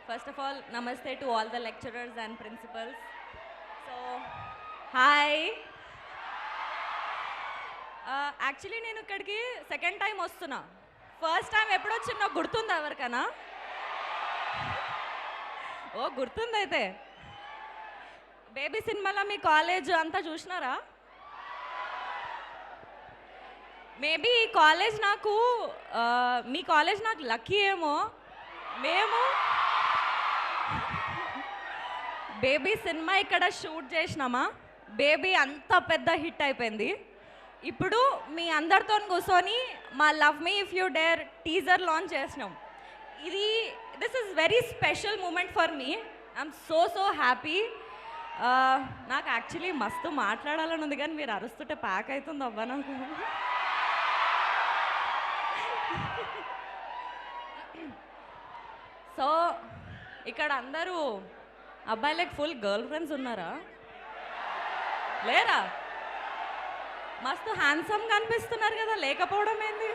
First of all, namaste to all the lecturers and principals. So, hi. Actually నేను ఇక్కడికి second time వస్తున్నా. First time ఎప్పుడు వచ్చిందో నాకు గుర్తుందా ఎవరికైనా? ఓ గుర్తుంది అయితే. బేబీ సినిమాలో మీ కాలేజ్ అంతా చూసినారా? మేబీ ఈ కాలేజ్ నాకు మీ కాలేజ్ నాకు లక్కీ ఏమో. మేము బేబీ సినిమా ఇక్కడ షూట్ చేసినామా, బేబీ అంత పెద్ద హిట్ అయిపోయింది. ఇప్పుడు మీ అందరితో కూర్చొని మా love me if you dare teaser launch చేసినాం. This is very special moment for me. I'm so happy. నాకు యాక్చువల్లీ మస్తు మాట్లాడాలని ఉంది, కానీ మీరు అరుస్తుంటే ప్యాక్ అవుతుంది అవ్వ నాకు. సో ఇక్కడ అందరూ అబ్బాయిలకు ఫుల్ గర్ల్ ఫ్రెండ్స్ ఉన్నారా? లేరా? మస్తు హ్యాండ్సమ్గా అనిపిస్తున్నారు కదా, లేకపోవడం ఏంది?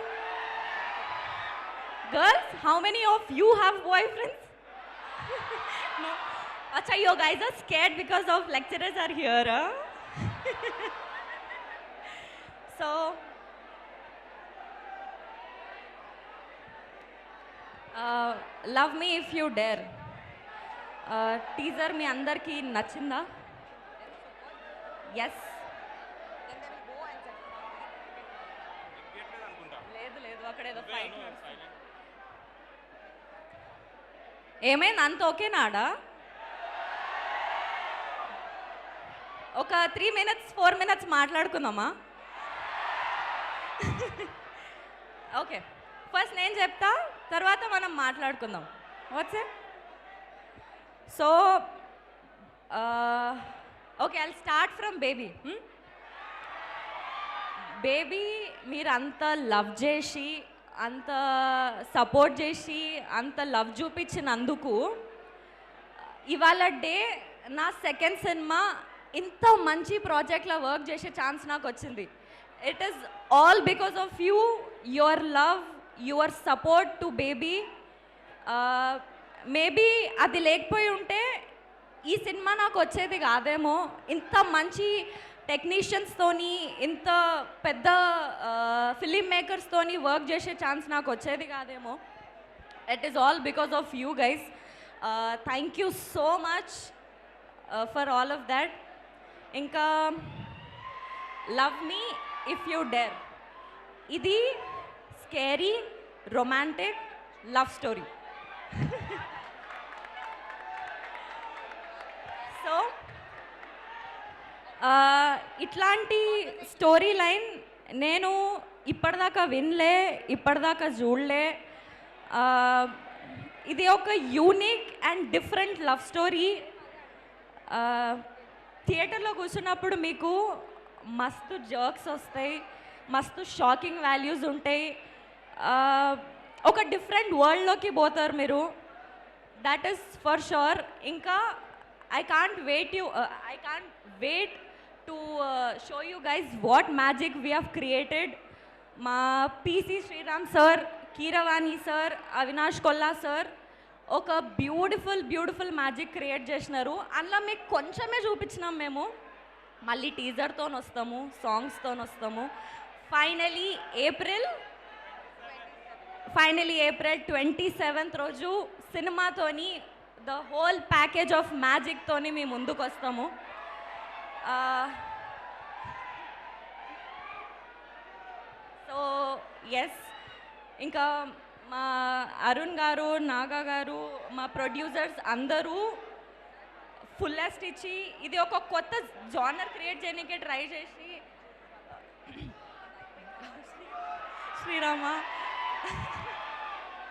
Girls, how many of you have boy friends? అచ్చా, you guys are scared because of lecturers are here. So love me if you dare teaser మీ అందరికీ నచ్చిందా? ఎస్. లేదు అక్కడేదో ఫైట్. ఏమైంది, అంత ఓకేనాడా? ఒక 3 minutes 4 minutes మాట్లాడుకుందామా? ఓకే, ఫస్ట్ నేను చెప్తా, తర్వాత మనం మాట్లాడుకుందాం. What's it? So okay, I'll start from baby. Baby మీరు అంత లవ్ చేసి, అంత సపోర్ట్ చేసి, అంత లవ్ చూపించినందుకు ఇవాళ డే నా సెకండ్ సినిమా ఇంత మంచి ప్రాజెక్ట్లో వర్క్ చేసే ఛాన్స్ నాకు వచ్చింది. It is all because of you, your love, your support to baby. Maybe అది లేకపోయి ఉంటే ఈ సినిమా నాకు వచ్చేది కాదేమో. ఇంత మంచి టెక్నీషియన్స్తోని, ఇంత పెద్ద ఫిలిం మేకర్స్తోని వర్క్ చేసే ఛాన్స్ నాకు వచ్చేది కాదేమో. It is all because of you guys. Thank you so much for all of that. ఇంకా love me if you dare, ఇది scary romantic love story. So ఇట్లాంటి స్టోరీ లైన్ నేను ఇప్పటిదాకా వినలే, ఇప్పటిదాకా చూడలే. ఇది ఒక unique and different love story. థియేటర్లో కూర్చున్నప్పుడు మీకు మస్తు జర్క్స్ వస్తాయి, మస్తు షాకింగ్ వాల్యూస్ ఉంటాయి. ఒక డిఫరెంట్ వరల్డ్లోకి పోతారు మీరు, దట్ ఈస్ ఫర్ షూర్. ఇంకా I can't wait to show you guys what magic we have created. మా PC Sreeram sir, Keeravani sir, Avinash Kolla sir ఒక బ్యూటిఫుల్ మ్యాజిక్ క్రియేట్ చేసినారు. అందులో మీకు కొంచెమే చూపించినాం మేము. మళ్ళీ టీజర్తో వస్తాము, సాంగ్స్తో వస్తాము. ఫైనలీ ఏప్రిల్ 27th రోజు సినిమాతోని ద హోల్ ప్యాకేజ్ ఆఫ్ మ్యాజిక్తోని మేము ముందుకు వస్తాము. సో ఎస్, ఇంకా మా అరుణ్ గారు, నాగా గారు, మా ప్రొడ్యూసర్స్ అందరూ ఫుల్లెస్ట్ ఇచ్చి ఇది ఒక కొత్త జానర్ క్రియేట్ చేయడానికి ట్రై చేసి శ్రీరామ